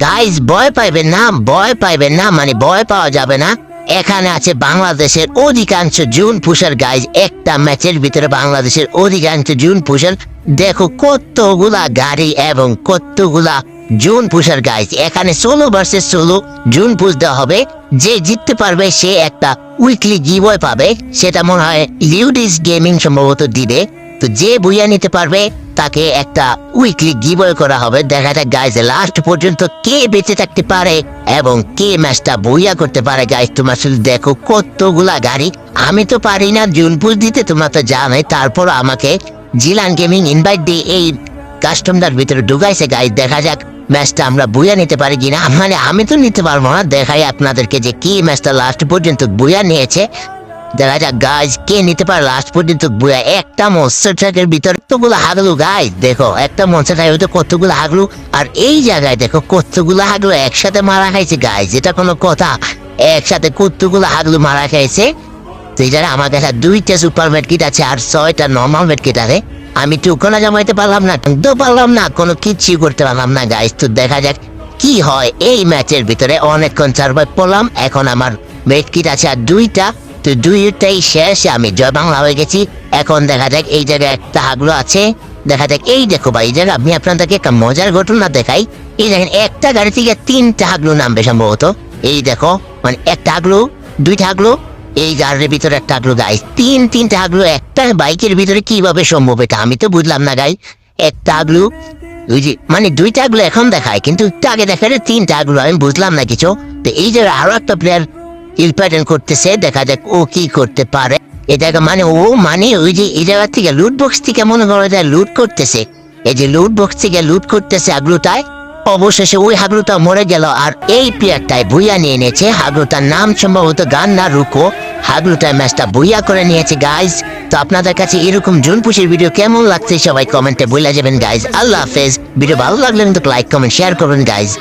Guys ভয় পাইবেন না মানে ভয় পাওয়া যাবে না। এখানে আছে বাংলাদেশের অধিকাংশ জুন পুষার গাইজ। একটা ম্যাচের ভিতরে বাংলাদেশের অধিকাংশ জুন পুষার। দেখো কতগুলা গাড়ি এবং কতগুলা জুন পুষার গাইজ। এখানে 16 ভার্সেস 16 জুন পুষ দেওয়া হবে। যে জিততে পারবে সে একটা উইকলি গিভওয়ে পাবে, সেটা মনে হয় লিউডিস গেমিং সম্ভবত দিবে। তো যে বুইয়া নিতে পারবে তাকে একটা উইকলি গিভওয়ে করা হবে। দেখা যাক গাইজ লাস্ট পর্যন্ত কে বেঁচে থাকতে পারে এবং কে ম্যাচটা বইয়া করতে পারে। গাইজ তোমরা শুধু দেখো কতগুলা গাড়ি। আমি তো পারি না জুন পুষ দিতে, তোমরা তো জানোই। তারপর আমাকে জিলান গেমিং ইনভাইট দিয়ে এই কাস্টমটার ভিতরে ঢুকাইছে। গাইজ দেখা যাক ম্যাচটা আমরা বুইয়া নিতে পারি কিনা। মানে আমি তো নিতে পারবো না, দেখাই আপনাদেরকে যে কি ম্যাচটা লাস্ট পর্যন্ত বুইয়া নিয়েছে। দেখা যাক গাইজ কে নিতে পারে লাস্ট পর্যন্ত বুয়া। একটা মনস্টার ট্রাকের ভিতরে কতগুলো হাগলু গাইজ। দেখো একটা মনস্টার ট্রাকের ভিতরে কতগুলো হাগলু, আর এই জায়গায় দেখো কতগুলো হাগলু একসাথে মারা খাইছে গাইজ। এটা কোনো কথা? একসাথে কতগুলো হাগলু মারা খাইছে। তো এই জায়গায় আমার কাছে 2টা সুপার মেডকিট আছে আর 6টা নর্মাল মেডকিট আছে। আমি টুকনা জমাইতে পারলাম না, তো পারলাম না, কোনো কিচ্ছু করতে পারলাম না গাইজ। তো দেখা যাক কি হয় এই ম্যাচের ভিতরে। অনেকক্ষণ সার্ভাইভ করলাম, এখন আমার মেডকিট আছে আর 2টা। তো 2টাই শেষ, আমি জয় বাংলা হয়ে গেছি। এখন দেখা যাক এই জায়গায় একটা হাগলু আছে। দেখা যাক এই দেখো ভাই, এই জায়গায় আমি আপনাদেরকে একটা মজার ঘটনা দেখাই। এই দেখেন একটা গাড়ি থেকে 3টা হাগলু নামবে সম্ভবত। এই দেখো মানে একটা হাগলু, 2টা হাগলু, এই গাড়ির ভিতরে একটা হাগলু গাইজ। 3টা হাগলু একটা বাইকের ভিতরে কিভাবে সম্ভব এটা আমি তো বুঝলাম না গাইজ। একটা হাগলু ওই যে মানে 2টা হাগলু এখন দেখায়, কিন্তু একটু আগে দেখা যায় 3টা হাগলু, আমি বুঝলাম না কিছু। তো এই যে আরো একটা প্লেয়ার ইলপ্যাটেন করতেছে, দেখা যাক ও কি করতে পারে। এই জায়গা মানে ও মানে ওই যে এই জায়গা থেকে লুট বক্স থেকে মনে করা যায় লুট করতেছে। এই যে লুট বক্স থেকে লুট করতেছে হাগলুটায়। অবশেষে ওই হাগলুটা মরে গেল আর এই প্লেয়ারটাই বুইয়া নিয়ে নিয়েছে। হাগলুটার নাম সম্ভবত গান্না রুকো। হাগলুটার ম্যাচটা বুইয়া করে নিয়েছে গাইজ। তো আপনাদের কাছে এরকম জুন পুষের ভিডিও কেমন লাগছে সবাই কমেন্টে বলে যাবেন গাইজ। আল্লাহ হাফেজ। ভিডিও ভালো লাগলে কিন্তু লাইক কমেন্ট শেয়ার করবেন গাইজ।